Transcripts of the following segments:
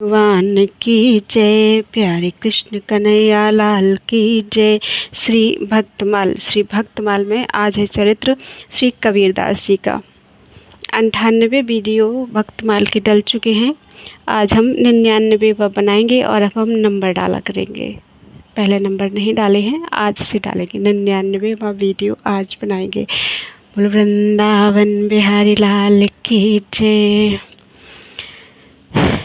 भगवान की जय। प्यारे कृष्ण कन्हैया लाल की जय। श्री भक्तमाल में आज है चरित्र श्री कबीरदास जी का। 98 वीडियो भक्तमाल के डल चुके हैं। आज हम 99वां बनाएंगे और अब हम नंबर डाला करेंगे। पहले नंबर नहीं डाले हैं, आज से डालेंगे। 99वां वीडियो आज बनाएंगे। बोल वृंदावन बिहारी लाल की जय।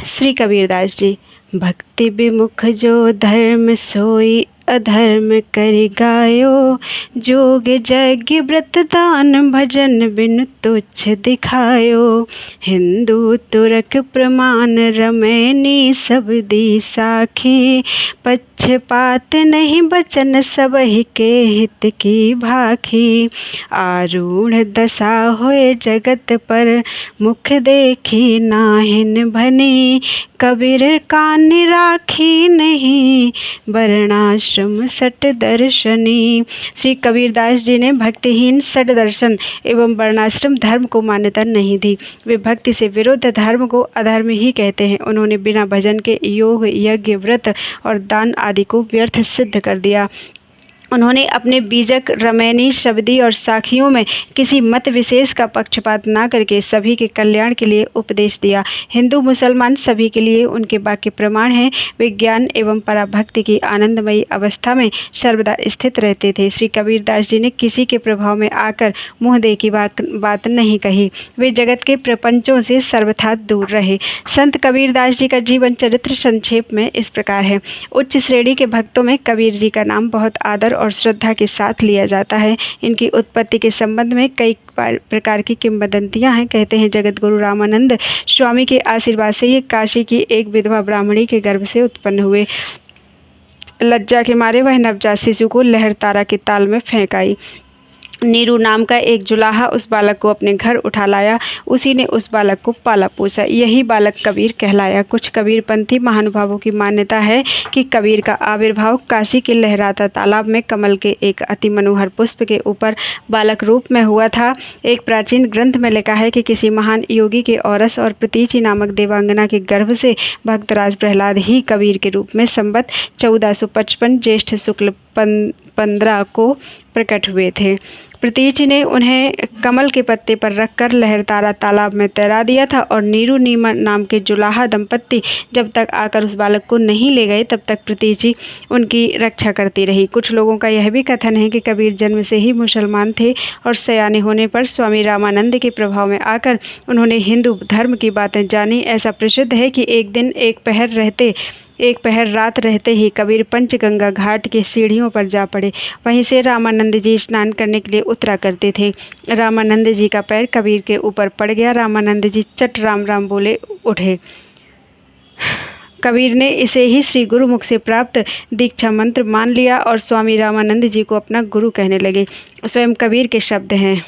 श्री कबीरदास जी। भक्ति विमुख जो धर्म सोई अधर्म करि गायो, जोग यज्ञ व्रत दान भजन बिनु तुच्छ दिखायो। हिंदू तुरक प्रमाण रमैनी सब दी साखी, पक्षपात नहीं बचन सबहि के हित की भाखी। आरूढ़ दशा होए जगत पर, मुख देखी नाहिन भनी। कबीर कान राखी नहीं, वर्णाश्रम सट दर्शनी। श्री कबीरदास जी ने भक्तिहीन सट दर्शन एवं वर्णाश्रम धर्म को मान्यता नहीं दी। वे भक्ति से विरुद्ध धर्म को अधर्म ही कहते हैं। उन्होंने बिना भजन के योग यज्ञ व्रत और दान आदि को व्यर्थ सिद्ध कर दिया। उन्होंने अपने बीजक रमैनी शब्दी और साखियों में किसी मत विशेष का पक्षपात न करके सभी के कल्याण के लिए उपदेश दिया। हिंदू मुसलमान सभी के लिए उनके वाक्य प्रमाण हैं। वे ज्ञान एवं पराभक्ति की आनंदमयी अवस्था में सर्वदा स्थित रहते थे। श्री कबीरदास जी ने किसी के प्रभाव में आकर मुँह दे की बात नहीं कही। वे जगत के प्रपंचों से सर्वथा दूर रहे। संत कबीरदास जी का जीवन चरित्र संक्षेप में इस प्रकार है। उच्च श्रेणी के भक्तों में कबीर जी का नाम बहुत आदर और श्रद्धा के साथ लिया जाता है। इनकी उत्पत्ति के संबंध में कई प्रकार की किंवदंतियां हैं। कहते हैं जगत गुरु रामानंद स्वामी के आशीर्वाद से ये काशी की एक विधवा ब्राह्मणी के गर्भ से उत्पन्न हुए। लज्जा के मारे वह नवजात शिशु को लहरतारा के ताल में फेंक आई। नीरू नाम का एक जुलाहा उस बालक को अपने घर उठा लाया। उसी ने उस बालक को पाला पोसा। यही बालक कबीर कहलाया। कुछ कबीरपंथी महानुभावों की मान्यता है कि कबीर का आविर्भाव काशी के लहराता तालाब में कमल के एक अति मनोहर पुष्प के ऊपर बालक रूप में हुआ था। एक प्राचीन ग्रंथ में लिखा है कि किसी महान योगी के औरस और प्रतीचि नामक देवांगना के गर्भ से भक्तराज प्रहलाद ही कबीर के रूप में संवत 1455 ज्येष्ठ शुक्ल 15 को प्रकट हुए थे। प्रतीचि ने उन्हें कमल के पत्ते पर रखकर लहरतारा तालाब में तैरा दिया था और नीरू नाम के जुलाहा दंपत्ति जब तक आकर उस बालक को नहीं ले गए तब तक प्रतीचि उनकी रक्षा करती रही। कुछ लोगों का यह भी कथन है कि कबीर जन्म से ही मुसलमान थे और सयाने होने पर स्वामी रामानंद के प्रभाव में आकर उन्होंने हिंदू धर्म की बातें जानी। ऐसा प्रसिद्ध है कि एक पहर रात रहते ही कबीर पंचगंगा घाट के सीढ़ियों पर जा पड़े। वहीं से रामानंद जी स्नान करने के लिए उतरा करते थे। रामानंद जी का पैर कबीर के ऊपर पड़ गया। रामानंद जी चट राम राम बोले उठे। कबीर ने इसे ही श्री गुरुमुख से प्राप्त दीक्षा मंत्र मान लिया और स्वामी रामानंद जी को अपना गुरु कहने लगे। स्वयं कबीर के शब्द हैं,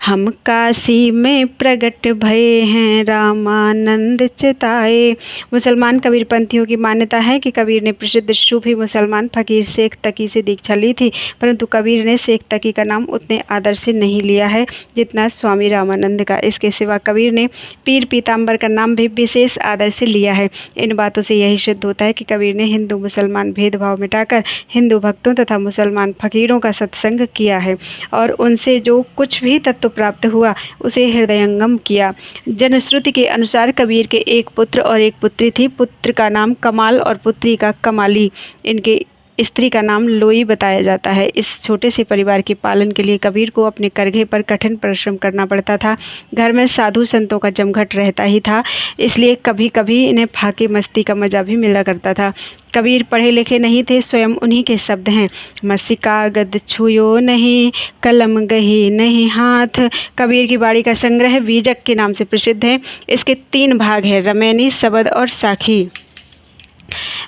हम काशी में प्रगट भये हैं रामानंद चिताए। मुसलमान कबीरपंथियों की मान्यता है कि कबीर ने प्रसिद्ध सूफी मुसलमान फकीर शेख तकी से दीक्षा ली थी, परंतु कबीर ने शेख तकी का नाम उतने आदर से नहीं लिया है जितना स्वामी रामानंद का। इसके सिवा कबीर ने पीर पीताम्बर का नाम भी विशेष आदर से लिया है। इन बातों से यही सिद्ध होता है कि कबीर ने हिंदू मुसलमान भेदभाव मिटाकर हिंदू भक्तों तथा मुसलमान फकीरों का सत्संग किया है और उनसे जो कुछ भी तत्व प्राप्त हुआ उसे हृदयंगम किया। जनश्रुति के अनुसार कबीर के एक पुत्र और एक पुत्री थी। पुत्र का नाम कमाल और पुत्री का कमाली। इनके स्त्री का नाम लोई बताया जाता है। इस छोटे से परिवार के पालन के लिए कबीर को अपने करघे पर कठिन परिश्रम करना पड़ता था। घर में साधु संतों का जमघट रहता ही था, इसलिए कभी कभी इन्हें फाके मस्ती का मजा भी मिला करता था। कबीर पढ़े लिखे नहीं थे। स्वयं उन्हीं के शब्द हैं, मसी कागद छुयो नहीं, कलम गही नहीं हाथ। कबीर की बाड़ी का संग्रह वीजक के नाम से प्रसिद्ध है। इसके 3 भाग हैं, रमैनी, शबद और साखी।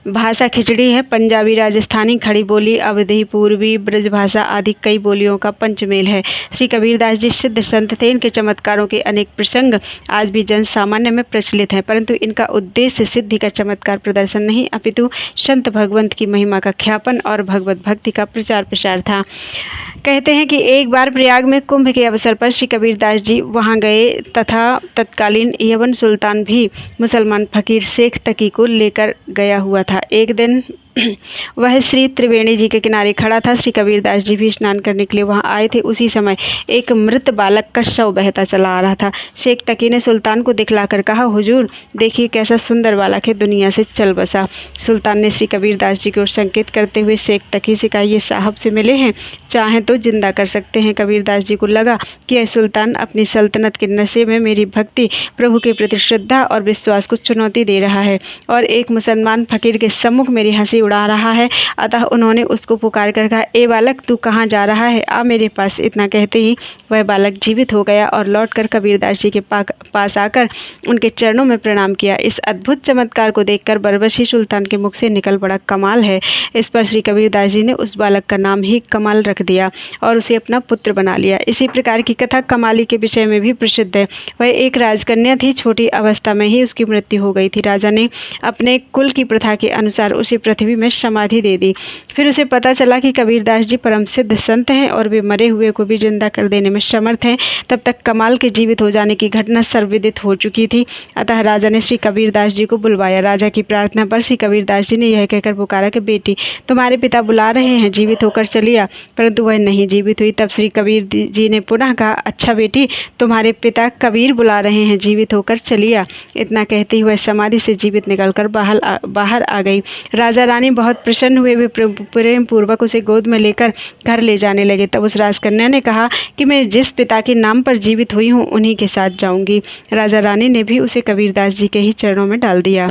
भाषा खिचड़ी है। पंजाबी, राजस्थानी, खड़ी बोली, अवधी, पूर्वी, ब्रजभाषा आदि कई बोलियों का पंचमेल है। श्री कबीरदास जी सिद्ध संत थे। इनके चमत्कारों के अनेक प्रसंग आज भी जन सामान्य में प्रचलित हैं, परंतु इनका उद्देश्य सिद्धि का चमत्कार प्रदर्शन नहीं अपितु संत भगवंत की महिमा का ख्यापन और भगवत भक्ति का प्रचार प्रसार था। कहते हैं कि एक बार प्रयाग में कुंभ के अवसर पर श्री कबीरदास जी वहां गए तथा तत्कालीन यवन सुल्तान भी मुसलमान फकीर शेख तकी को लेकर गया हुआ था। एक दिन वह श्री त्रिवेणी जी के किनारे खड़ा था। श्री कबीरदास जी भी स्नान करने के लिए वहां आए थे। उसी समय एक मृत बालक का शव बहता चला आ रहा था। शेख तकी ने सुल्तान को दिखलाकर कहा, हुजूर देखिए कैसा सुंदर बालक है, दुनिया से चल बसा। सुल्तान ने श्री कबीरदास जी को संकेत करते हुए शेख तकी से कहा, ये साहब से मिले हैं, चाहें तो जिंदा कर सकते हैं। कबीरदास जी को लगा कि यह सुल्तान अपनी सल्तनत के नशे में मेरी भक्ति, प्रभु के प्रति श्रद्धा और विश्वास को चुनौती दे रहा है और एक मुसलमान फकीर के सम्मुख मेरी हंसी उड़ा रहा है। अतः उन्होंने उसको पुकार कर कहा, ए बालक तू कहाँ जा रहा है, आ मेरे पास। इतना कहते ही वह बालक जीवित हो गया और लौटकर कबीरदास जी के पास आकर उनके चरणों में प्रणाम किया। इस अद्भुत चमत्कार को देखकर बरबसी सुल्तान के मुख से निकल पड़ा, कमाल है। इस पर श्री कबीरदास जी ने उस बालक का नाम ही कमाल रख दिया और उसे अपना पुत्र बना लिया। इसी प्रकार की कथा कमाली के विषय में भी प्रसिद्ध है। वह एक राजकन्या थी, छोटी अवस्था में ही उसकी मृत्यु हो गई थी। राजा ने अपने कुल की प्रथा के अनुसार उसे पृथ्वी में समाधि दे दी। फिर उसे पता चला कि कबीरदास जी परम सिद्ध संत हैं और वे मरे हुए को भी जिंदा कर देने में समर्थ हैं। तब तक कमाल के जीवित हो जाने की घटना सर्वविदित हो चुकी थी। अतः राजा ने श्री कबीरदास जी को बुलवाया। राजा की प्रार्थना पर श्री कबीरदास जी ने यह कहकर पुकारा कि बेटी तुम्हारे पिता बुला रहे हैं, जीवित होकर चलिया। परंतु वह नहीं जीवित हुई। तब श्री कबीर जी ने पुनः कहा, अच्छा बेटी तुम्हारे पिता कबीर बुला रहे हैं, जीवित होकर चलिया। इतना कहते ही वह समाधि से जीवित निकलकर बाहर आ गई। राजा रानी बहुत प्रसन्न हुए। वे प्रेम पूर्वक उसे गोद में लेकर घर ले जाने लगे। तब उस राजकन्या ने कहा कि मैं जिस पिता के नाम पर जीवित हुई हूँ उन्हीं के साथ जाऊंगी। राजा रानी ने भी उसे कबीरदास जी के ही चरणों में डाल दिया।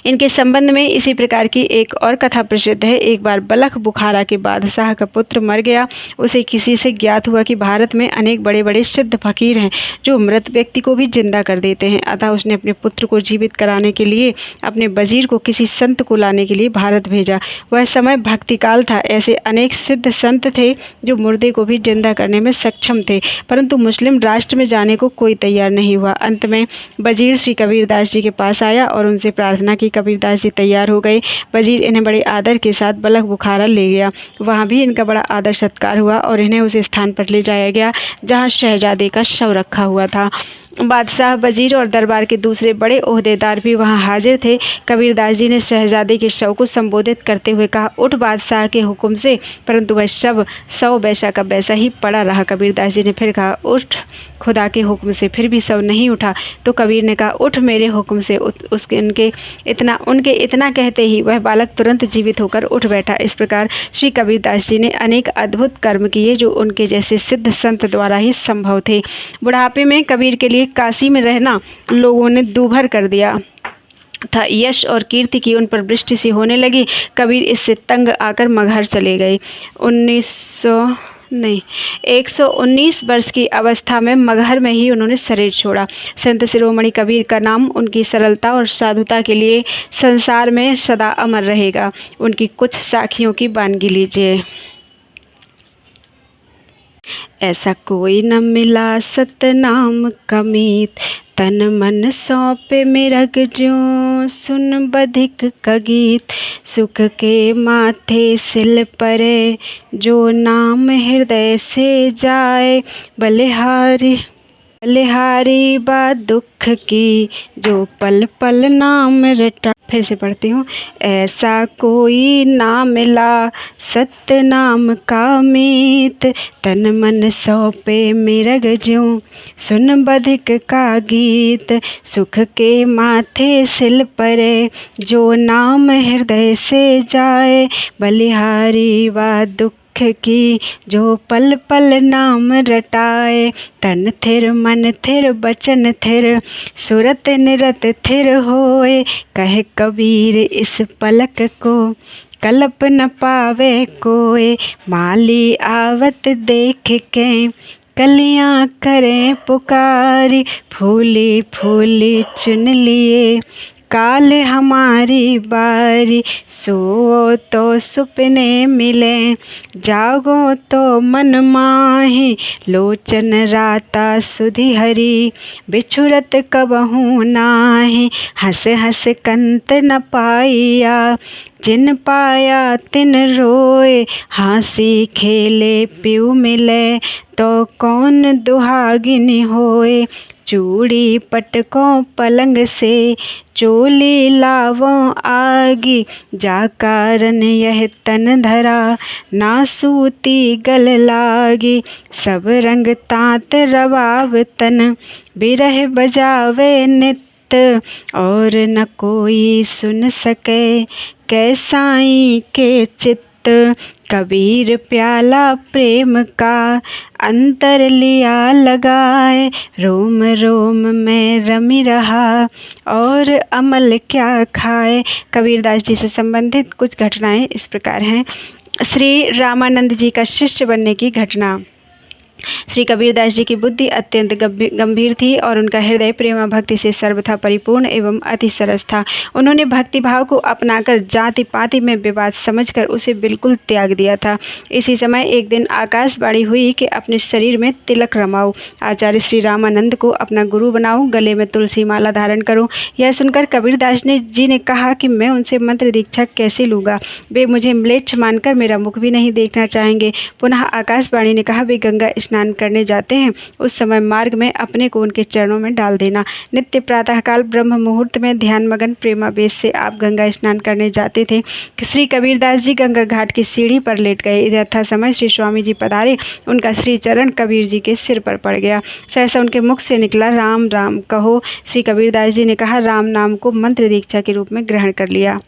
इनके संबंध में इसी प्रकार की एक और कथा प्रसिद्ध है। एक बार बलख बुखारा के बादशाह का पुत्र मर गया। उसे किसी से ज्ञात हुआ कि भारत में अनेक बड़े बड़े सिद्ध फकीर हैं जो मृत व्यक्ति को भी जिंदा कर देते हैं। अतः उसने अपने पुत्र को जीवित कराने के लिए अपने वजीर को किसी संत को लाने के लिए भारत भेजा। वह समय भक्तिकाल था। ऐसे अनेक सिद्ध संत थे जो मुर्दे को भी जिंदा करने में सक्षम थे, परंतु मुस्लिम राष्ट्र में जाने को कोई तैयार नहीं हुआ। अंत में वजीर श्री कबीरदास जी के पास आया और उनसे प्रार्थना की। कबीरदास जी तैयार हो गए। वजीर इन्हें बड़े आदर के साथ बलख बुखारा ले गया। वहाँ भी इनका बड़ा आदर सत्कार हुआ और इन्हें उस स्थान पर ले जाया गया जहाँ शहजादे का शव रखा हुआ था। बादशाह, वजीर और दरबार के दूसरे बड़े ओहदेदार भी वहां हाजिर थे। कबीरदास जी ने शहजादे के शव को संबोधित करते हुए कहा, उठ बादशाह के हुक्म से। परंतु वह शव वैसा का वैसा ही पड़ा रहा। कबीरदास जी ने फिर कहा, उठ खुदा के हुक्म से। फिर भी शव नहीं उठा तो कबीर ने कहा, उठ मेरे हुक्म से। उनके इतना कहते ही वह बालक तुरंत जीवित होकर उठ बैठा। इस प्रकार श्री कबीरदास जी ने अनेक अद्भुत कर्म किए जो उनके जैसे सिद्ध संत द्वारा ही संभव थे। बुढ़ापे में कबीर के लिए काशी में रहना लोगों ने दूभर कर दिया था। यश और कीर्ति की उन पर वृष्टि सी होने लगी। कबीर इससे तंग आकर मगहर चले गए। 119 वर्ष की अवस्था में मगहर में ही उन्होंने शरीर छोड़ा। संत शिरोमणि कबीर का नाम उनकी सरलता और साधुता के लिए संसार में सदा अमर रहेगा। उनकी कुछ साखियों की वानगी लीजिए। ऐसा कोई न मिला सतनाम का मीत, तन मन सौंपे मिरग ज्यों सुन बधिक का गीत। सुख के माथे सिल परे जो नाम हृदय से जाए, बलिहारी बात दुख की जो पल पल नाम रटा। फिर से पढ़ती हूँ। ऐसा कोई ना मिला सत्य नाम का मीत, तन मन सौंपे मिरग ज्यों सुन बधिक का गीत। सुख के माथे सिल परे जो नाम हृदय से जाए, बलिहारी व दुख की जो पल पल नाम रटाए। तन थिर मन थिर बचन थिर सुरत निरत थिर होए, कहे कबीर इस पलक को कल्प न पावे कोय। माली आवत देख के कलियां करें पुकारी, फूली फूली चुन लिए काल हमारी बारी, सोओ तो सुपने मिले, जागो तो मन माहि, लोचन राता सुधि हरी, बिछुरत कबहू नाही, हंस हंस कंत न पाइया, जिन पाया तिन रोए, हाँसी खेले पिउ मिले, तो कौन दुहागिन होए, चूड़ी पटकों पलंग से, चोली लावों आगी, जा कारण यह तन धरा, ना सूती गल लागी, सब रंग तात रवाव तन, बिरह बजावे नित्य, और न कोई सुन सके, कैसाई के चित्त, कबीर प्याला प्रेम का, अंतर लिया लगाए, रोम रोम में रमी रहा, और अमल क्या खाए। कबीरदास जी से संबंधित कुछ घटनाएं इस प्रकार हैं। श्री रामानंद जी का शिष्य बनने की घटना। श्री कबीरदास जी की बुद्धि अत्यंत गंभीर थी और उनका हृदय प्रेम भक्ति से सर्वथा परिपूर्ण एवं अति सरस था। उन्होंने भक्ति भाव को अपनाकर जाति पाति में विवाद समझकर उसे बिल्कुल त्याग दिया था। इसी समय एक दिन आकाशवाणी हुई कि अपने शरीर में तिलक रमाओ, आचार्य श्री रामानंद को अपना गुरु बनाओ, गले में तुलसी माला धारण करो। यह सुनकर कबीरदास जी ने कहा कि मैं उनसे मंत्र दीक्षा कैसे लूँगा, वे मुझे म्लेच्छ मानकर मेरा मुख भी नहीं देखना चाहेंगे। पुनः आकाशवाणी ने कहा, वे गंगा स्नान करने जाते हैं, उस समय मार्ग में अपने को उनके चरणों में डाल देना। नित्य प्रातःकाल ब्रह्म मुहूर्त में ध्यान मगन प्रेमावेश से आप गंगा स्नान करने जाते थे। श्री कबीरदास जी गंगा घाट की सीढ़ी पर लेट गए। यथा समय श्री स्वामी जी पधारे, उनका श्री चरण कबीर जी के सिर पर पड़ गया। सहसा उनके मुख से निकला, राम राम कहो। श्री कबीरदास जी ने कहा, राम नाम को मंत्र दीक्षा के रूप में ग्रहण कर लिया।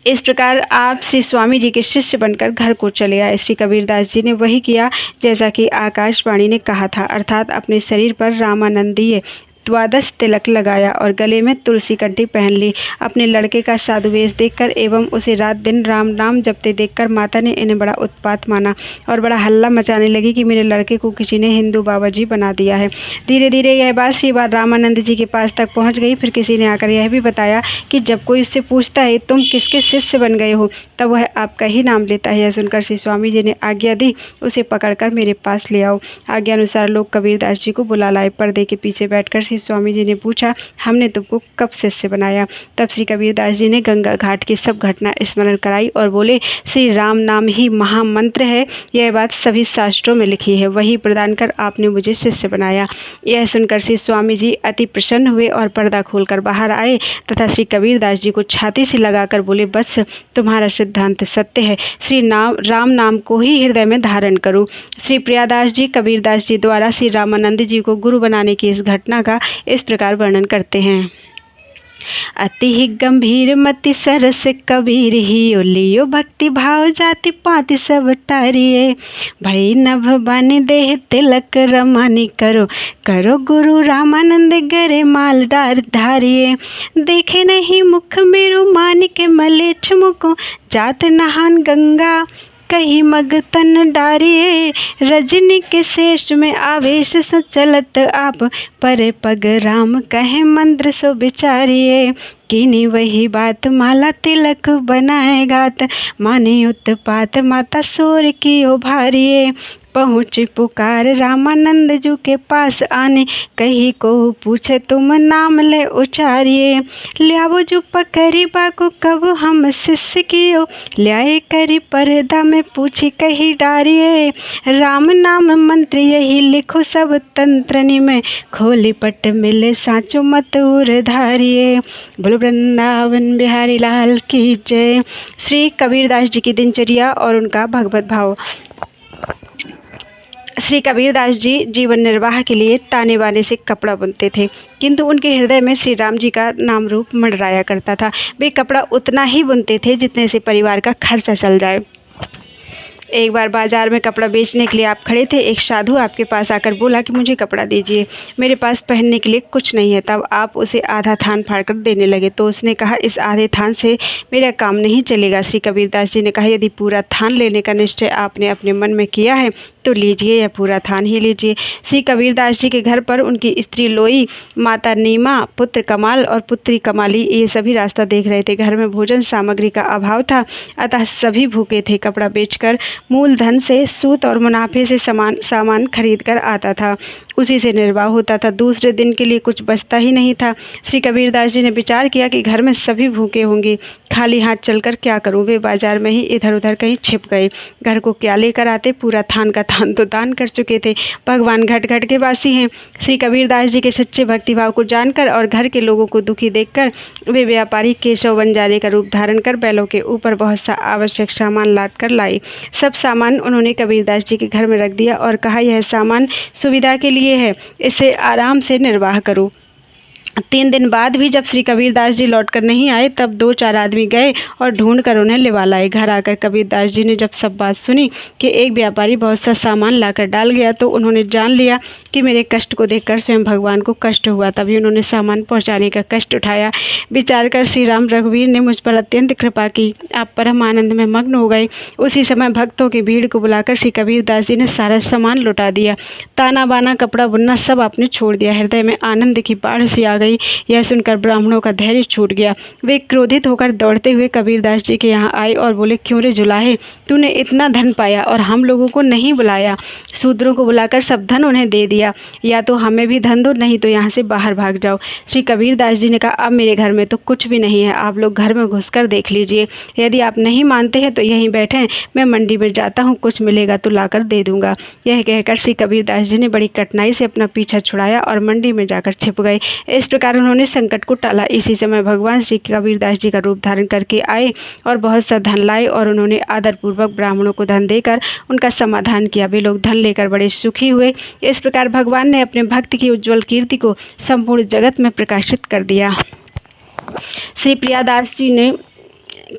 इस प्रकार आप श्री स्वामी जी के शिष्य बनकर घर को चले आए। श्री कबीरदास जी ने वही किया जैसा कि आकाशवाणी ने कहा था, अर्थात अपने शरीर पर रामानंदीय द्वादश तिलक लगाया और गले में तुलसी कंठी पहन ली। अपने लड़के का साधु वेश देखकर एवं उसे रात दिन राम नाम जपते देखकर माता ने इन्हें बड़ा उत्पात माना और बड़ा हल्ला मचाने लगी कि मेरे लड़के को किसी ने हिंदू बाबा जी बना दिया है। धीरे धीरे यह बात श्री रामानंद जी के पास तक पहुंच गई। फिर किसी ने आकर यह भी बताया कि जब कोई उससे पूछता है तुम किसके शिष्य बन गए हो, तब वह आपका ही नाम लेता है। यह सुनकर श्री स्वामी जी ने आज्ञा दी, उसे पकड़कर मेरे पास ले आओ। आज्ञा अनुसार लोग कबीरदास जी को बुला लाए। पर्दे के पीछे बैठकर स्वामी जी ने पूछा, हमने तुमको कब शिष्य बनाया? तब श्री कबीरदास जी ने गंगा घाट की सब घटना स्मरण कराई और बोले, श्री राम नाम ही महामंत्र है, यह बात सभी शास्त्रों में लिखी है, वही प्रदान कर आपने मुझे शिष्य बनाया। यह सुनकर श्री स्वामी जी अति प्रसन्न हुए और पर्दा खोलकर बाहर आए तथा श्री कबीरदास जी को छाती से लगाकर बोले, बस तुम्हारा सिद्धांत सत्य है, श्री राम नाम को ही हृदय में धारण करो। श्री प्रियादास जी कबीरदास जी द्वारा श्री रामानंद जी को गुरु बनाने की इस घटना का इस प्रकार वर्णन करते हैं। अति ही गंभीर मति सरस कबीर ही लियो, भक्ति भाव जाति पाति सब टारिये, भई नभ बन देह तिलक रमानी करो, करो गुरु रामानंद गरे माल डार धारिये, देखे नहीं मुख मेरो मानिक मलेच्छ मुको, जात नहान गंगा कही मग तन डारिये, रजनी के शेष में आवेश स चलत आप, परे पग राम कहे मंत्र सो बिचारिये, कीनी वही बात माला तिलक बनाए गात, माने उत्पात माता सोर की ओ भारिये, पहुँच पुकार रामानंद जू के पास आने, कही को पूछे तुम नाम ले उचारिये, ल्यावो जो पकड़ी बाको कब हम शिष्य कियो, ल्याए करी पर्दा में पूछी कही डारिये, राम नाम मंत्र यही लिखो सब तंत्रनी में, खोली पट मिले साचो मत उर धारिये। बोलो वृंदावन बिहारी लाल की जय। श्री कबीरदास जी की दिनचर्या और उनका भगवत भाव। श्री कबीरदास जी जीवन निर्वाह के लिए ताने बाने से कपड़ा बुनते थे, किंतु उनके हृदय में श्री राम जी का नाम रूप मंडराया करता था। वे कपड़ा उतना ही बुनते थे जितने से परिवार का खर्चा चल जाए। एक बार बाजार में कपड़ा बेचने के लिए आप खड़े थे। एक साधु आपके पास आकर बोला कि मुझे कपड़ा दीजिए, मेरे पास पहनने के लिए कुछ नहीं है। तब आप उसे आधा थान फाड़कर देने लगे तो उसने कहा, इस आधे थान से मेरा काम नहीं चलेगा। श्री कबीरदास जी ने कहा, यदि पूरा थान लेने का निश्चय आपने अपने मन में किया है तो लीजिए यह पूरा थान ही लीजिए। श्री कबीरदास जी के घर पर उनकी स्त्री लोई, माता नीमा, पुत्र कमाल और पुत्री कमाली ये सभी रास्ता देख रहे थे। घर में भोजन सामग्री का अभाव था, अतः सभी भूखे थे। कपड़ा बेचकर मूलधन से सूत और मुनाफे से सामान खरीद कर आता था, उसी से निर्वाह होता था। दूसरे दिन के लिए कुछ बचता ही नहीं था। श्री कबीरदास जी ने विचार किया कि घर में सभी भूखे होंगे, खाली हाथ चलकर क्या करूं। वे बाजार में ही इधर उधर कहीं छिप गए। घर को क्या लेकर आते, पूरा थान का थान तो दान कर चुके थे। भगवान घट घट के वासी हैं। श्री कबीरदास जी के सच्चे भक्तिभाव को जानकर और घर के लोगों को दुखी देखकर वे व्यापारी केशव बंजारे का रूप धारण कर बैलों के ऊपर बहुत सा आवश्यक सामान लाद कर लाए। सब सामान उन्होंने कबीरदास जी के घर में रख दिया और कहा, यह सामान सुविधा के लिए है, इसे आराम से निर्वाह करो। 3 दिन बाद भी जब श्री कबीरदास जी लौटकर नहीं आए, तब 2-4 आदमी गए और ढूंढकर उन्हें लिवा लाए। घर आकर कबीरदास जी ने जब सब बात सुनी कि एक व्यापारी बहुत सा सामान लाकर डाल गया, तो उन्होंने जान लिया कि मेरे कष्ट को देखकर स्वयं भगवान को कष्ट हुआ। तभी उन्होंने सामान पहुंचाने का कष्ट उठाया। विचार कर श्री राम रघुवीर ने मुझ पर अत्यंत कृपा की। आप परम आनंद में मग्न हो गए। उसी समय भक्तों की भीड़ को बुलाकर श्री कबीरदास जी ने सारा सामान लौटा दिया। ताना बाना, कपड़ा बुनना सब आपने छोड़ दिया। हृदय में आनंद की बाढ़ सी आ गई। यह सुनकर ब्राह्मणों का धैर्य छूट गया। वे क्रोधित होकर दौड़ते हुए कबीरदास जी के यहाँ आए और बोले, क्यों रे जुलाहे, तूने इतना धन पाया और हम लोगों को नहीं बुलाया। शूद्रों को बुलाकर सब धन उन्हें दे दिया। या तो हमें भी धन दो, नहीं तो यहाँ से बाहर भाग जाओ। श्री कबीरदास जी ने कहा, अब मेरे घर में तो कुछ भी नहीं है, आप लोग घर में घुसकर देख लीजिए। यदि आप नहीं मानते हैं तो यहीं बैठें, मैं मंडी में जाता हूँ, कुछ मिलेगा तो लाकर दे दूंगा। यह कहकर श्री कबीरदास जी ने बड़ी कठिनाई से अपना पीछा छुड़ाया और मंडी में जाकर छिप गए। इस प्रकार उन्होंने संकट को टाला। इसी समय भगवान श्री कबीरदास जी का रूप धारण करके आए और बहुत सा धन लाए और उन्होंने आदरपूर्वक ब्राह्मणों को धन देकर उनका समाधान किया। वे लोग धन लेकर बड़े सुखी हुए। इस प्रकार भगवान ने अपने भक्त की उज्ज्वल कीर्ति को संपूर्ण जगत में प्रकाशित कर दिया। श्री प्रियादास जी ने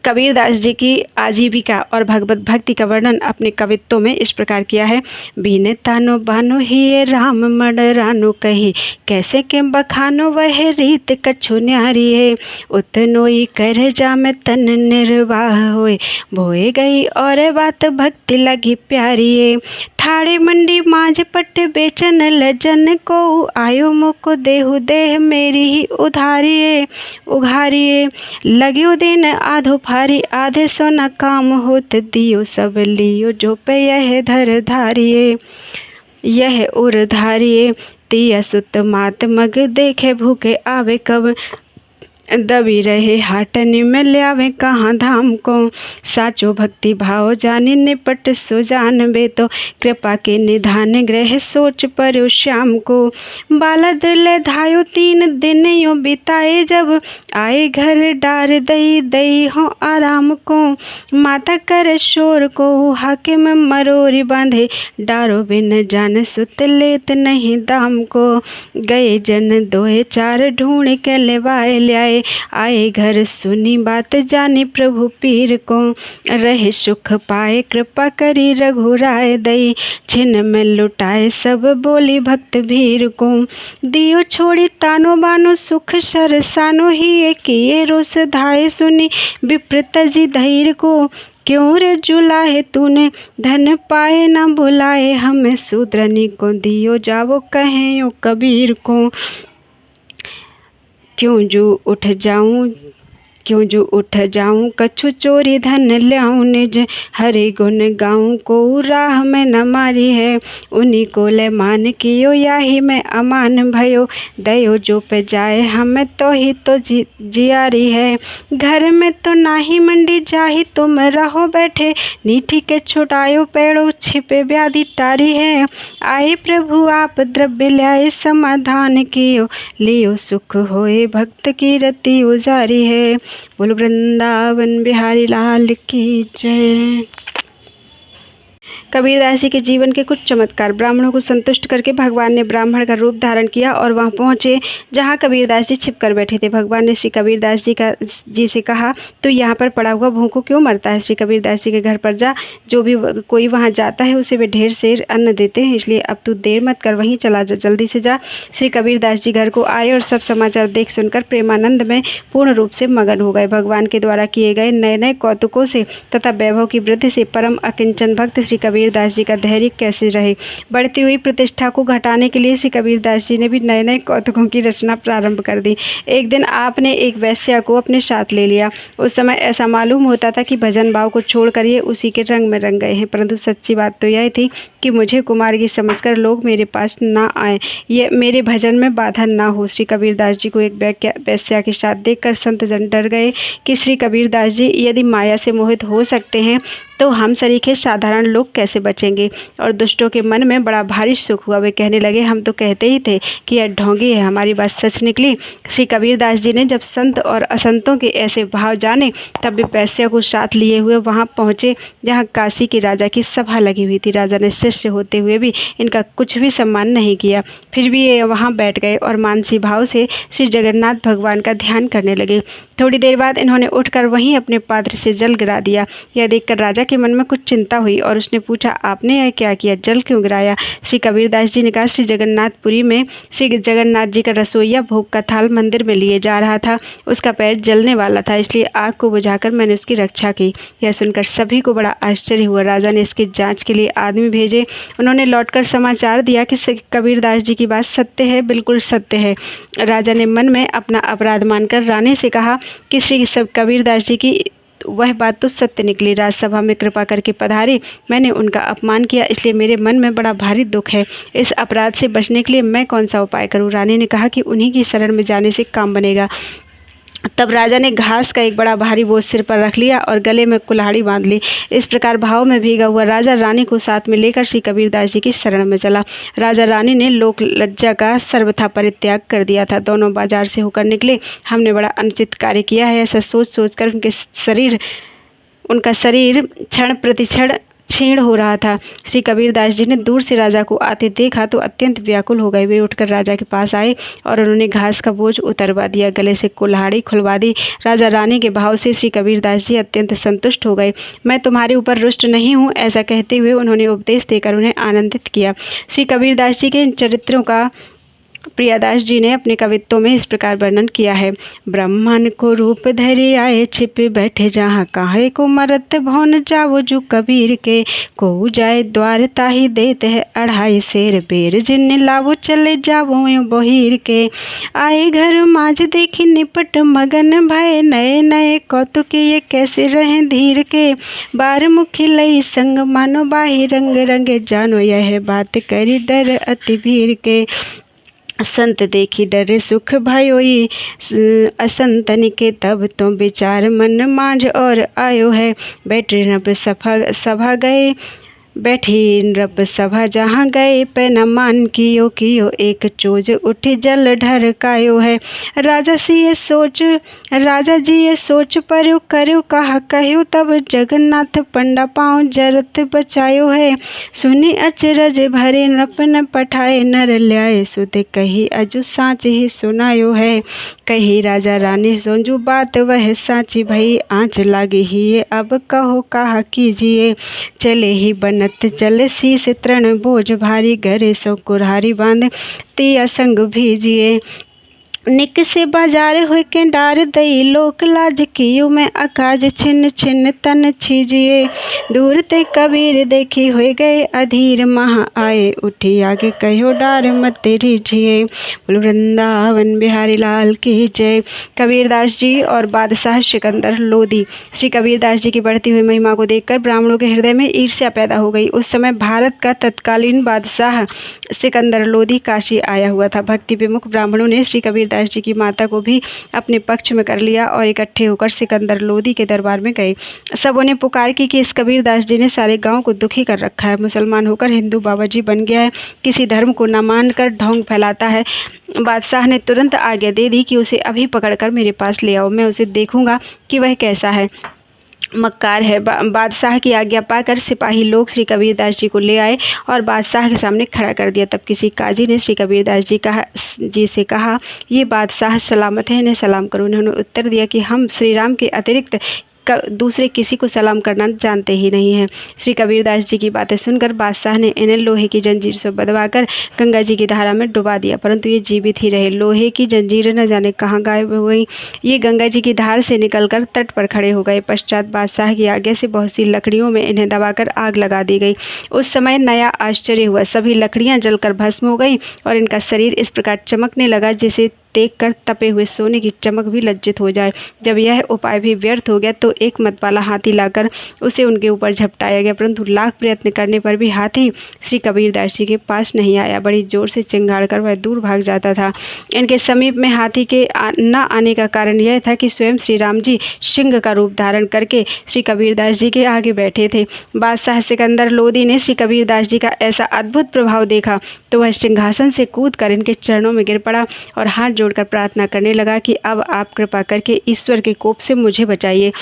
कबीरदास जी की आजीविका और भगवत भक्ति का वर्णन अपने कवित्वों में इस प्रकार किया है। बीने तानो बानो ही राम मडरानो कही, कैसे के बखानो वह रीत कछु न्यारी है। उतनोई कर जा में तन निर्वाह होए, भोए गई और बात भक्ति लगी प्यारी है। ठाड़े मंडी माज पट बेचन लजन को, आयो मुको देहु देह मेरी ही उधारिये उघारिये। लगियो दिन आधो फारी, आधे सोना काम होत दियो, सब लियो जो पे यह धर धारिये यह उर धारिये। तिया सुत मात मग देखे भूखे आवे कब, दबी रहे हाटनी में ल्यावे कहाँ धाम को। साचो भक्ति भाव जाने निपट सो जानबे, तो कृपा के निधान ग्रह सोच पर श्याम को। बालद ले धायो 3 दिन यो बिताए, जब आए घर डार दई दई हो आराम को। माता कर शोर को हाकिम मरोरी बांधे, डारो बिन जान सुत लेत नहीं दाम को। गए जन 2-4 ढूंढ के लेवाए ल्याए, आए घर सुनी बात जानी प्रभु पीर को। रहे सुख पाए कृपा करी रघुराय दई, छिन में लुटाए सब बोली भक्त भीर को। दियो छोड़ी तानो बानो सुख सरसानो, ही किए रोस धाये सुनी विप्रत जी धैर्य को। क्यों रे जुलाहे तूने धन पाए न बुलाए, हमें शूद्रनी को दियो जावो कहें यो कबीर को। क्यों जो उठ जाऊं कछु चोरी धन ल्याऊं, निज हरि गुण गाऊं को राह में न मारी है। उन्हीं को ले मान कियो याही में अमान भयो, दयो जो पे जाए हमें तो ही तो जियारी है। घर में तो नाही मंडी जाही तुम रहो बैठे, नीठी के छुटायो पेड़ो छिपे व्याधि टारी है। आए प्रभु आप द्रव्य ल्याए समाधान कियो, लियो सुख होए भक्त की रति उजारी है। बोल वृंदावन बिहारी लाल की जय। कबीरदास जी के जीवन के कुछ चमत्कार। ब्राह्मणों को संतुष्ट करके भगवान ने ब्राह्मण का रूप धारण किया और वहां पहुंचे जहां कबीरदास जी छिप कर बैठे थे। भगवान ने श्री कबीरदास जी से कहा, तो यहाँ पर पड़ा हुआ भूखों क्यों मरता है। श्री कबीरदास जी के घर पर जा, जो भी कोई वहाँ जाता है उसे वे ढेर से अन्न देते हैं, इसलिए अब तू देर मत कर, वहीं चला जा, जल्दी से जा। श्री कबीरदास जी घर को आए और सब समाचार देख सुनकर प्रेमानंद में पूर्ण रूप से मगन हो गए। भगवान के द्वारा किए गए नए नए कौतुकों से तथा वैभव की वृद्धि से परम अकिंचन भक्त श्री कबीरदास जी का धैर्य कैसे रहे। बढ़ती हुई प्रतिष्ठा को घटाने के लिए श्री कबीरदास जी ने भी नए नए कौतुकों की रचना प्रारंभ कर दी। एक दिन आपने एक वैश्या को अपने साथ ले लिया। उस समय ऐसा मालूम होता था कि भजन भाव को छोड़कर ये उसी के रंग में रंग गए हैं, परंतु सच्ची बात तो यह थी कि मुझे कुमारगी समझकर लोग मेरे पास ना आए, ये मेरे भजन में बाधा ना हो। श्री कबीरदास जी को एक वैश्या के साथ देखकर संत जन डर गए कि श्री कबीरदास जी यदि माया से मोहित हो सकते हैं तो हम सरीखे साधारण लोग कैसे बचेंगे। और दुष्टों के मन में बड़ा भारी सुख हुआ। वे कहने लगे, हम तो कहते ही थे कि यह ढोंगी है। हमारी बात सच निकली। श्री कबीरदास जी ने जब संत और असंतों के ऐसे भाव जाने तब वे वैश्या को साथ लिए हुए वहां पहुंचे जहां काशी के राजा की सभा लगी हुई थी। राजा ने शिष्य होते हुए भी इनका कुछ भी सम्मान नहीं किया। फिर भी ये वहां बैठ गए और मानसी भाव से श्री जगन्नाथ भगवान का ध्यान करने लगे। थोड़ी देर बाद इन्होंने उठकर वहीं अपने पात्र से जल गिरा दिया। यह देखकर राजा के मन में कुछ चिंता हुई और उसने पूछा, आपने यह क्या किया, जल क्यों गिराया। श्री कबीरदास जी ने कहा, श्री जगन्नाथपुरी में श्री जगन्नाथ जी का रसोइया भोग का थाल मंदिर में लिए जा रहा था। उसका पैर जलने वाला था, इसलिए आग को बुझाकर मैंने उसकी रक्षा की। यह सुनकर सभी को बड़ा आश्चर्य हुआ। राजा ने इसकी जांच के लिए आदमी भेजे। उन्होंने लौटकर समाचार दिया कि कबीरदास जी की बात सत्य है, बिल्कुल सत्य है। राजा ने मन में अपना अपराध मानकर रानी से कहा कि श्री कबीरदास जी की वह बात तो सत्य निकली। राजसभा में कृपा करके पधारे, मैंने उनका अपमान किया, इसलिए मेरे मन में बड़ा भारी दुख है। इस अपराध से बचने के लिए मैं कौन सा उपाय करूं। रानी ने कहा कि उन्हीं की शरण में जाने से काम बनेगा। तब राजा ने घास का एक बड़ा भारी बोझ सिर पर रख लिया और गले में कुल्हाड़ी बांध ली। इस प्रकार भाव में भीगा हुआ राजा रानी को साथ में लेकर श्री कबीरदास जी की शरण में चला। राजा रानी ने लोक लज्जा का सर्वथा परित्याग कर दिया था। दोनों बाजार से होकर निकले। हमने बड़ा अनुचित कार्य किया है, ऐसा सोच सोचकर उनका शरीर क्षण प्रतिक्षण क्षीण हो रहा था। श्री कबीरदास जी ने दूर से राजा को आते देखा तो अत्यंत व्याकुल हो गए। वे उठकर राजा के पास आए और उन्होंने घास का बोझ उतरवा दिया, गले से कुल्हाड़ी खुलवा दी। राजा रानी के भाव से श्री कबीरदास जी अत्यंत संतुष्ट हो गए। मैं तुम्हारे ऊपर रुष्ट नहीं हूँ, ऐसा कहते हुए उन्होंने उपदेश देकर उन्हें आनंदित किया। श्री कबीरदास जी के इन चरित्रों का प्रियादास जी ने अपने कवित्वों में इस प्रकार वर्णन किया है। ब्राह्मण को रूप धरे आए, छिप बैठे जहाँ काहे को मरत भौन जावो जो कबीर के को जाए द्वार ताही देते है अढ़ाई शेर बेर जिन लावो चले जावो बहिर के आए घर माज देखी निपट मगन भय नए नए कौतुक ये कैसे रहे धीर के बार मुखी लई संग मानो बाही रंग रंगे जानो यह बात करी डर अति भीर के संत देखी डरे सुख भयोई असंतन के तब तो विचार मन मांझ और आयो है बैठे नब सभा गए बैठी नृप सभा जहाँ गए पे न मान कियो कियो एक चोज उठी जल ढरकायो है राजा जी ये सोच पर्यो कर्यो कहा कहो तब जगन्नाथ पंडा पाँव जरत बचायो है सुनी अचरज भरे नृप न पठाए नर ल्याए सुध कही अजु साँच ही सुनायो है कही राजा रानी सोंजू बात वह साँची भई आँच लागी ही ये अब कहो कहा कीजिए चले ही बनत चले शीस तृण बोझ भारी घरे सो कुरहारी बांध तिया संग भीजिए निक से बाजार हुए के डार दई लोक लाज कियो में अकाज छिन छिन तन छीजिए दूर ते कबीर देखी हुए गए अधीर महा आए उठी आगे कहो डार मत रीझिए। बोल वृंदावन बिहारी लाल की जय। कबीरदास जी और बादशाह सिकंदर लोदी। श्री कबीरदास जी की बढ़ती हुई महिमा को देखकर ब्राह्मणों के हृदय में ईर्ष्या पैदा हो गई। उस समय भारत का तत्कालीन बादशाह सिकंदर लोदी काशी आया हुआ था। भक्ति विमुख ब्राह्मणों ने श्री कबीरदास जी की माता को भी अपने पक्ष में कर लिया और इकट्ठे होकर सिकंदर लोदी के दरबार में गए। सबों ने पुकार की कि इस कबीरदास जी ने सारे गांव को दुखी कर रखा है, मुसलमान होकर हिंदू बाबा जी बन गया है, किसी धर्म को न मानकर ढोंग फैलाता है। बादशाह ने तुरंत आज्ञा दे दी कि उसे अभी पकड़कर मेरे पास ले आओ, मैं उसे देखूंगा कि वह कैसा है, मक्कार है। बादशाह की आज्ञा पाकर सिपाही लोग श्री कबीरदास जी को ले आए और बादशाह के सामने खड़ा कर दिया। तब किसी काजी ने श्री कबीरदास जी से कहा, ये बादशाह सलामत है, इन्हें सलाम करो। उन्होंने उत्तर दिया कि हम श्री राम के अतिरिक्त दूसरे किसी को सलाम करना जानते ही नहीं हैं। श्री कबीरदास जी की बातें सुनकर बादशाह ने इन्हें लोहे की जंजीर से बंधवाकर गंगा जी की धारा में डुबा दिया, परंतु ये जीवित ही रहे। लोहे की जंजीरें न जाने कहाँ गायब हो गई। ये गंगा जी की धार से निकलकर तट पर खड़े हो गए। पश्चात बादशाह की आज्ञा से बहुत सी लकड़ियों में इन्हें दबाकर आग लगा दी गई। उस समय नया आश्चर्य हुआ, सभी लकड़ियां जलकर भस्म हो गई और इनका शरीर इस प्रकार चमकने लगा जैसे देखकर तपे हुए सोने की चमक भी लज्जित हो जाए। जब यह उपाय भी व्यर्थ हो गया तो एक मतवाला हाथी लाकर उसे उनके ऊपर झपटाया गया, परंतु लाख प्रयत्न करने पर भी हाथी श्री कबीरदास जी के पास नहीं आया। बड़ी जोर से चिंगाड़ कर वह दूर भाग जाता था। इनके समीप में हाथी के न आने का कारण यह था कि स्वयं श्री राम जी सिंह का रूप धारण करके श्री कबीरदास जी के आगे बैठे थे। बादशाह सिकंदर लोदी ने श्री कबीरदास जी का ऐसा अद्भुत प्रभाव देखा तो वह सिंहासन से कूद कर इनके चरणों में गिर पड़ा और हाथ जोड़कर प्रार्थना करने लगा कि अब आप कृपा करके ईश्वर के कोप से मुझे बचाइए।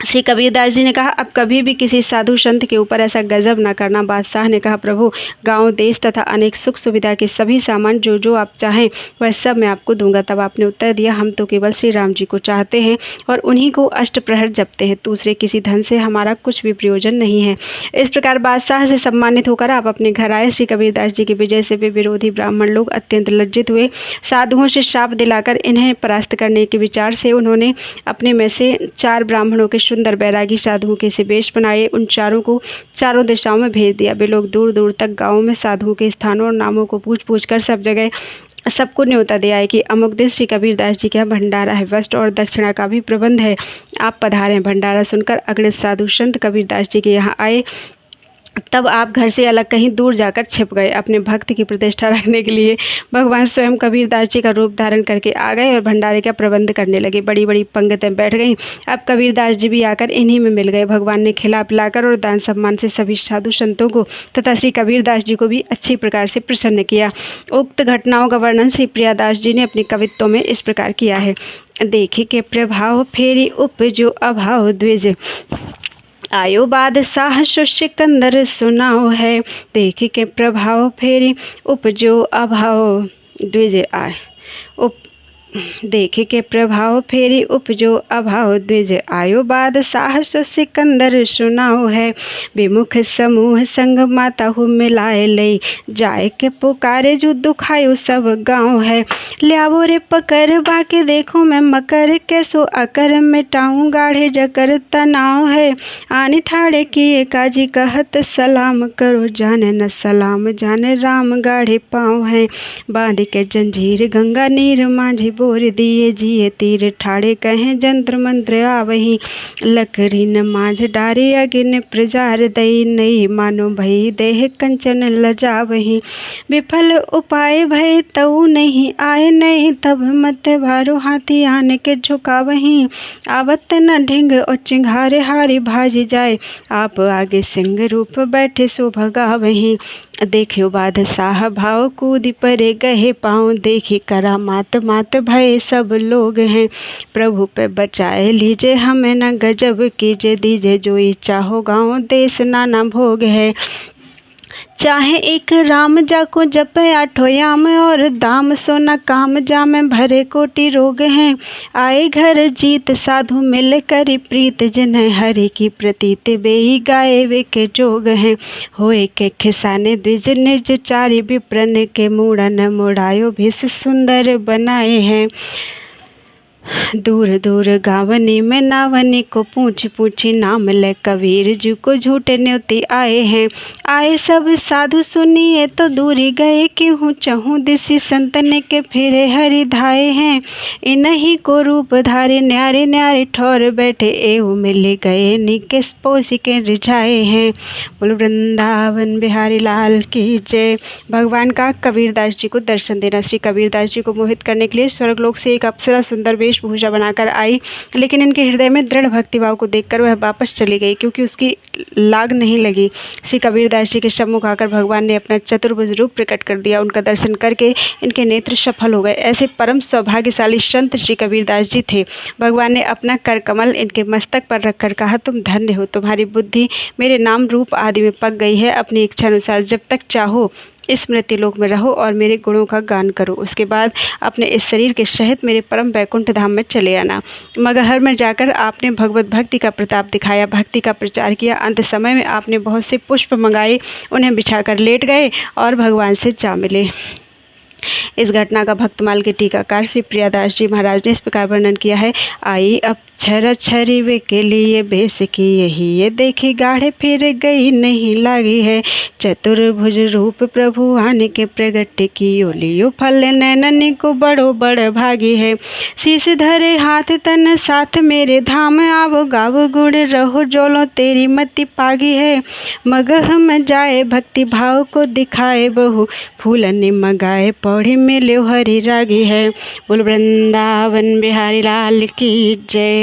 श्री कबीरदास जी ने कहा, अब कभी भी किसी साधु संत के ऊपर ऐसा गजब न करना। बादशाह ने कहा, प्रभु, गांव देश तथा अनेक सुख सुविधा के सभी सामान जो जो आप चाहें वह सब मैं आपको दूंगा। तब आपने उत्तर दिया, हम तो केवल श्री राम जी को चाहते हैं और उन्हीं को अष्टप्रहर जपते हैं। दूसरे किसी धन से हमारा कुछ भी प्रयोजन नहीं है। इस प्रकार बादशाह से सम्मानित होकर आप अपने घर आए। श्री कबीरदास जी की विजय से वे विरोधी ब्राह्मण लोग अत्यंत लज्जित हुए। साधुओं से शाप दिलाकर इन्हें परास्त करने के विचार से उन्होंने अपने में से 4 ब्राह्मणों के सुंदर बैरागी साधुओं के से वेश बनाए। उन चारों को चारों दिशाओं में भेज दिया। वे लोग दूर दूर तक गाँव में साधुओं के स्थानों और नामों को पूछ पूछ कर सब जगह सबको न्योता दे आए कि अमुक दिन श्री कबीरदास जी का भंडारा है, वस्त्र और दक्षिणा का भी प्रबंध है, आप पधारें। भंडारा सुनकर अगले साधु संत कबीरदास जी के यहाँ आए। तब आप घर से अलग कहीं दूर जाकर छिप गए। अपने भक्त की प्रतिष्ठा रखने के लिए भगवान स्वयं कबीरदास जी का रूप धारण करके आ गए और भंडारे का प्रबंध करने लगे। बड़ी बड़ी पंक्तियां बैठ गईं। अब कबीरदास जी भी आकर इन्हीं में मिल गए। भगवान ने खिला पिलाकर और दान सम्मान से सभी साधु संतों को तथा श्री कबीरदास जी को भी अच्छी प्रकार से प्रसन्न किया। उक्त घटनाओं का वर्णन श्री प्रियादास जी ने अपने कवित्तों में इस प्रकार किया है। देखे के प्रभाव फेरी उपजो अभाव द्विज, आयो बादशाह सो सिकंदर सुनाओ है। देख के प्रभाव फेरी उपजो अभाव द्विज आय उप देखे के प्रभाव फेरी उपजो अभाव द्विज, आयो बादशाह सो सिकंदर सुनाओ है। विमुख समूह संग माता हूँ मिलाए ले, जाए के पुकारे जो दुखायो सब गाँव है। ल्यावो रे पकर बाके देखो मैं मकर, कैसो अकर मिटाऊँ गाढ़े जकर तनाव है। आने ठाड़े किए काजी कहत सलाम करो, जाने न सलाम जाने राम गाढ़े पाँव है। बांध के जंजीर गंगा नीर माझी बोर दिए, जिए तीर ठाड़े कहें जंत्र मंत्र आवही। लकड़ी न माझ डारे अगिन प्रजार दई, नहीं मानो भई देह कंचन लजावही। विफल उपाय भय तऊ नहीं आए, नहीं तब मत भारो हाथी आने के झुकावही। आवत न ढिंग और चिंघारे हारी भाजी जाए, आप आगे सिंह रूप बैठे सो भगावही। देखियो बादशाह भाव कूद परे गहे पाँव, देखी करा मात मात भय सब लोग हैं। प्रभु पे बचाए लीजिए हमें न गजब कीजिए, दीजिए जो इच्छा हो गाँव देश नाना भोग है। चाहे एक राम जाको जपे आठो याम, और दाम सोना काम जामे भरे कोटि रोग हैं। आए घर जीत साधु मिल करी प्रीत, जिन्हें हरि की प्रतीत बेई गाए वे के जोग हैं। होए के खिसाने द्विज निज चारि, विप्रन के मूड़न मुड़ायो भिस सुंदर बनाए हैं। दूर दूर गावनी में नावनी को पूछ पूछी, नाम ले कबीर जी को झूठे न्योती आए हैं। आए सब साधु सुनिए तो दूरी गए, क्यों चहूँ दिसी संतन के फिरे हरि धाए हैं। इन्हीं को रूप धारे न्यारे न्यारे ठौर बैठे, एवं मिले गए निके पोसी के रिझाए हैं। बोल वृंदावन बिहारी लाल की जय। भगवान का कबीरदास जी को दर्शन देना। श्री कबीरदास जी को मोहित करने के लिए स्वर्गलोक से एक अप्सरा सुंदर वेशभूषा बनाकर आई, लेकिन इनके हृदय में दृढ़ भक्तिभाव को देखकर वह वापस चली गई, क्योंकि उसकी लाग नहीं लगी। श्री कबीरदास जी के सम्मुख आकर भगवान ने अपना चतुर्भुज रूप प्रकट कर दिया। उनका दर्शन करके इनके नेत्र सफल हो गए। ऐसे परम सौभाग्यशाली संत श्री कबीरदास जी थे। भगवान ने अपना कर कमल इनके मस्तक पर रखकर कहा, तुम धन्य हो, तुम्हारी बुद्धि मेरे नाम रूप आदि में पक गई है। अपनी इच्छा अनुसार जब तक चाहो स्मृति लोक में रहो और मेरे गुणों का गान करो। उसके बाद अपने इस शरीर के सहित मेरे परम वैकुंठ धाम में चले आना। मगहर में जाकर आपने भगवत भक्ति का प्रताप दिखाया, भक्ति का प्रचार किया। अंत समय में आपने बहुत से पुष्प मंगाए, उन्हें बिछाकर लेट गए और भगवान से जा मिले। इस घटना का भक्तमाल के टीकाकार श्री प्रियादास जी महाराज ने इस प्रकार वर्णन किया है। आई अब छरी वे के लिए बेस की यही, ये देखी गाढ़े फिर गई नहीं लागी है। चतुर्भुज रूप प्रभु आने के प्रगट की, ओलियो फल नैननी को बड़ो बड़ भागी है। शीश धरे हाथ तन साथ मेरे धाम, आवो गावो गुण रहो जोलो तेरी मति पागी है। मगह में जाए भक्ति भाव को दिखाए बहु, फूलन मगाए पौड़ी में ले हरी रागी है। बोल वृंदावन बिहारी लाल की जय।